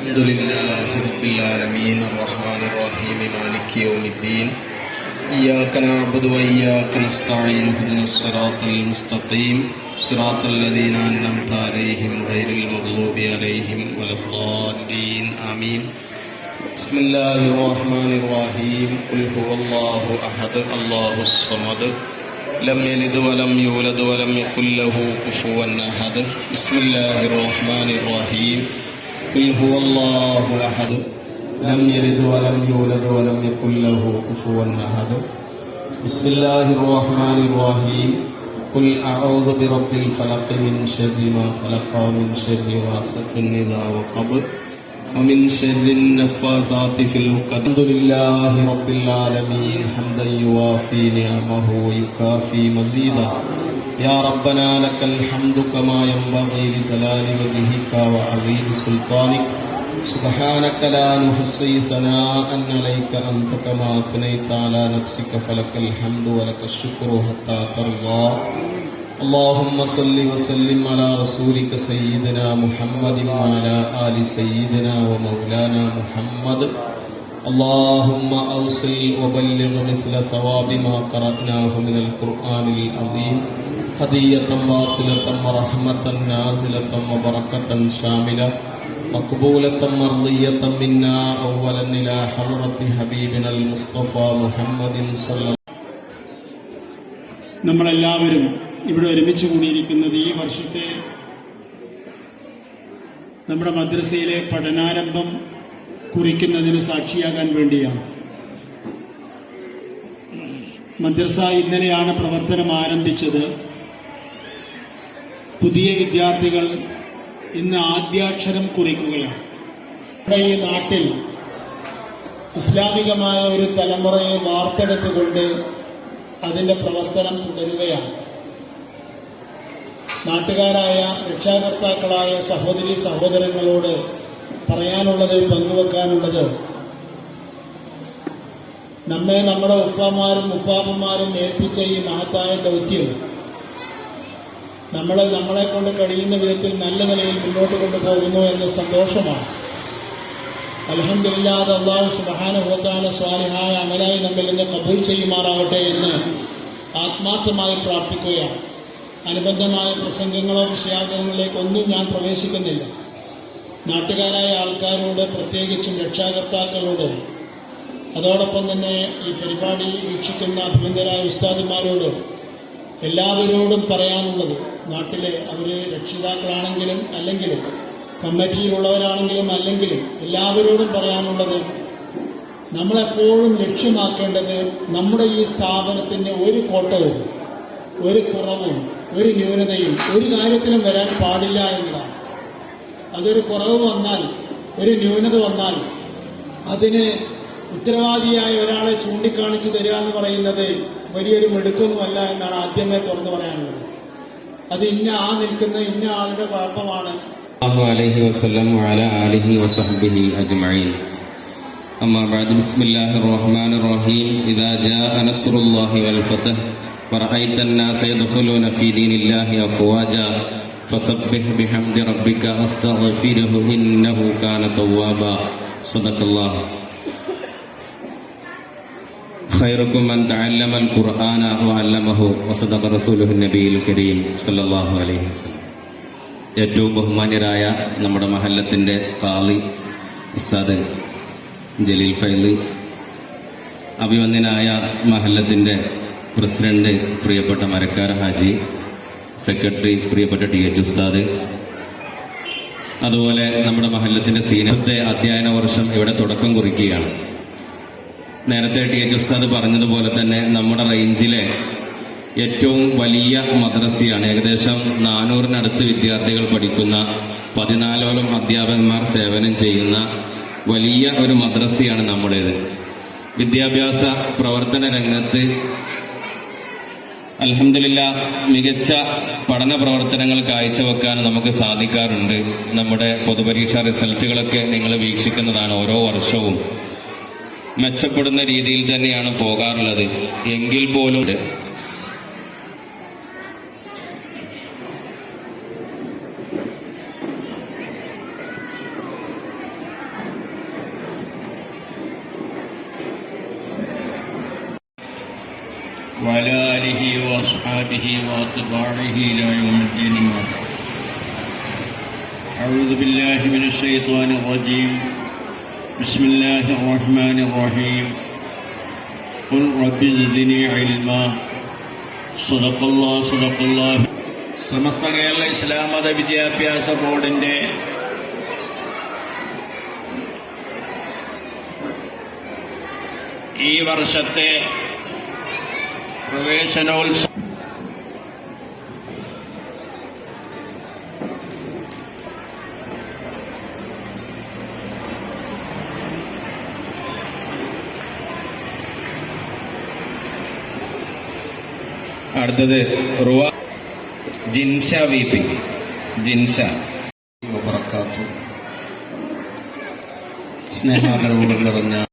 الحمد لله رب العالمين الرحمن الرحيم مالك يوم الدين إياك نعبد وإياك نستعين اهدنا الصراط المستقيم صراط الذين أنعمت عليهم غير المغضوب عليهم ولا الضالين آمين بسم الله الرحمن الرحيم قل هو الله أحد الله الصمد لم يلد ولم يولد ولم يكن له كفوا أحد بسم الله الرحمن الرحيم قل هو الله أحد لم يلد ولم يولد ولم يكن له كفوا أحد بسم الله الرحمن الرحيم قل أعوذ برب الفلق من شر ما خلق ومن شر غاسق إذا وقب ومن شر النفاثات في العقد الحمد لله رب العالمين حمدا يوافي نعمه ويكافي مزيدا يا ربنا لك الحمد كما ينبغي لجلال وجهك وعظيم سلطانك سبحانك لا نحصي ثناء عليك أنت كما أثنيت على نفسك فلك الحمد ولك الشكر حتى ترضى اللهم صل وسلم على رسولك سيدنا محمد وعلى آل سيدنا ومولانا محمد اللهم أوصل وبلغ مثل ثواب ما قرأناه من القرآن العظيم هدية واصلة ورحمة نازلة وبركة شاملة مقبولة مرضية منا أولا إلى حضرة حبيبنا المصطفى محمد صلى الله عليه وسلم. നമ്മളെല്ലാവരും ഇവിടെ ഒരുമിച്ച് കൂടിയിരിക്കുന്നത് ഈ വർഷത്തെ നമ്മുടെ മദ്രസയിലെ പഠനാരംഭം കുറിക്കുന്നതിന് സാക്ഷിയാകാൻ വേണ്ടിയാണ്. മദ്രസ ഇന്നലെയാണ് പ്രവർത്തനം ആരംഭിച്ചത്. പുതിയ വിദ്യാർത്ഥികൾ ഇന്ന് ആദ്യാക്ഷരം കുറിക്കുകയാണ്. നമ്മുടെ ഈ നാട്ടിൽ ഇസ്ലാമികമായ ഒരു തലമുറയെ വാർത്തെടുത്തുകൊണ്ട് അതിന്റെ പ്രവർത്തനം തുടരുകയാണ്. നാട്ടുകാരായ രക്ഷാകർത്താക്കളായ സഹോദരി സഹോദരങ്ങളോട് പറയാനുള്ളത്, പങ്കുവെക്കാനുള്ളത്, നമ്മെ നമ്മുടെ ഉപ്പമാരും ഉപ്പാപ്പന്മാരും ഏൽപ്പിച്ച ഈ മഹത്തായ ദൗത്യം നമ്മളെ കൊണ്ട് കഴിയുന്ന വിധത്തിൽ നല്ല നിലയിൽ മുന്നോട്ട് കൊണ്ടുപോകുന്നു എന്ന സന്തോഷമാണ്. അൽഹംദുലില്ലാഹ്, അല്ലാഹു സുബ്ഹാനഹു വ തആല സ്വാലിഹായ അമലായി നമ്മിൽ നിന്ന് കബൂൽ ചെയ്യുമാറാവട്ടെ എന്ന് ആത്മാർത്ഥമായി പ്രാർത്ഥിക്കുകയാണ്. അനുബന്ധമായ പ്രസംഗങ്ങളോ വിഷയാഗ്രഹങ്ങളിലേക്കൊന്നും ഞാൻ പ്രവേശിക്കുന്നില്ല. നാട്ടുകാരായ ആൾക്കാരോട്, പ്രത്യേകിച്ചും രക്ഷാകർത്താക്കളോട്, അതോടൊപ്പം തന്നെ ഈ പരിപാടി വീക്ഷിക്കുന്ന അഭിനന്ദരായ ഉസ്താദുമാരോട്, എല്ലാവരോടും പറയാനുള്ളത്, നാട്ടിലെ അവര് രക്ഷിതാക്കളാണെങ്കിലും അല്ലെങ്കിലും കമ്മിറ്റിയിലുള്ളവരാണെങ്കിലും അല്ലെങ്കിലും എല്ലാവരോടും പറയാനുള്ളത്, നമ്മളെപ്പോഴും ലക്ഷ്യമാക്കേണ്ടത് നമ്മുടെ ഈ സ്ഥാപനത്തിന് ഒരു കോട്ടവും ഒരു കുറവും ഒരു ന്യൂനതയും ഒരു കാര്യത്തിലും വരാൻ പാടില്ല എന്നതാണ്. അതൊരു കുറവ് വന്നാൽ, ഒരു ന്യൂനത വന്നാൽ അതിന് ഉത്തരവാദിയായ ഒരാളെ ചൂണ്ടിക്കാണിച്ചു തരിക എന്ന് പറയുന്നത് വലിയൊരു മിടുക്കൊന്നുമല്ല എന്നാണ് ആദ്യമേ തുറന്നു പറയാനുള്ളത്. അത് നിൽക്കുന്ന ഇന്ന ആളുടെ കുഴപ്പമാണ്. عليه وسلم وعلى آله وصحبه أجمعين. أما بعد بسم الله الرحمن الرحيم إذا جاء نصر الله والفتح ورأيت الناس يدخلون في دين الله أفواجا فسبح بحمد ربك واستغفره إنه كان توابا صدق الله. خيركم من تعلم القرآن وعلمه وصدق رسوله النبي الكريم صلى الله عليه وسلم. ഏറ്റവും ബഹുമാന്യരായ നമ്മുടെ മഹല്ലത്തിന്റെ ഖാളി ഉസ്താദ് ജലീൽ ഫൈലി, അഭിവന്ദനായ മഹല്ലത്തിന്റെ പ്രസിഡന്റ് പ്രിയപ്പെട്ട മരക്കാർ ഹാജി, സെക്രട്ടറി പ്രിയപ്പെട്ട TH ഉസ്താദ്, അതുപോലെ നമ്മുടെ മഹല്ലത്തിന്റെ സീനിയത്തെ അധ്യയന വർഷം ഇവിടെ തുടക്കം കുറിക്കുകയാണ്. നേരത്തെ TH ഉസ്താദ് പറഞ്ഞതുപോലെ തന്നെ നമ്മുടെ റേഞ്ചിലെ ഏറ്റവും വലിയ മദ്രസയാണ്. ഏകദേശം 400-നടുത്ത് വിദ്യാർത്ഥികൾ പഠിക്കുന്ന, 14ഓളം അധ്യാപകന്മാർ സേവനം ചെയ്യുന്ന വലിയ ഒരു മദ്രസയാണ് നമ്മുടേത്. വിദ്യാഭ്യാസ പ്രവർത്തന രംഗത്ത് അൽഹംദുലില്ലാഹ് മികച്ച പഠന പ്രവർത്തനങ്ങൾ കാഴ്ചവെക്കാൻ നമുക്ക് സാധിക്കാറുണ്ട്. നമ്മുടെ പൊതുപരീക്ഷാ റിസൾട്ടുകളൊക്കെ നിങ്ങൾ വീക്ഷിക്കുന്നതാണ്. ഓരോ വർഷവും മെച്ചപ്പെടുന്ന രീതിയിൽ തന്നെയാണ് പോകാറുള്ളത്. എങ്കിൽ പോലും وعلى آله وأصحابه وأتباعه إلى يوم الدين. أعوذ بالله من الشيطان الرجيم. بسم الله الرحمن الرحيم. قل رب زدني علما. صدق الله. സമസ്ത കേരള ഇസ്ലാം മത വിദ്യാഭ്യാസ ബോർഡിന്റെ ഈ വർഷത്തെ പ്രവേശനോത്സവം അടുത്തത് റുവ ജിൻഷ വി പി. ജിൻഷ. വബറകാത്തു. സ്നേഹാദരവുകൾ നിറഞ്ഞ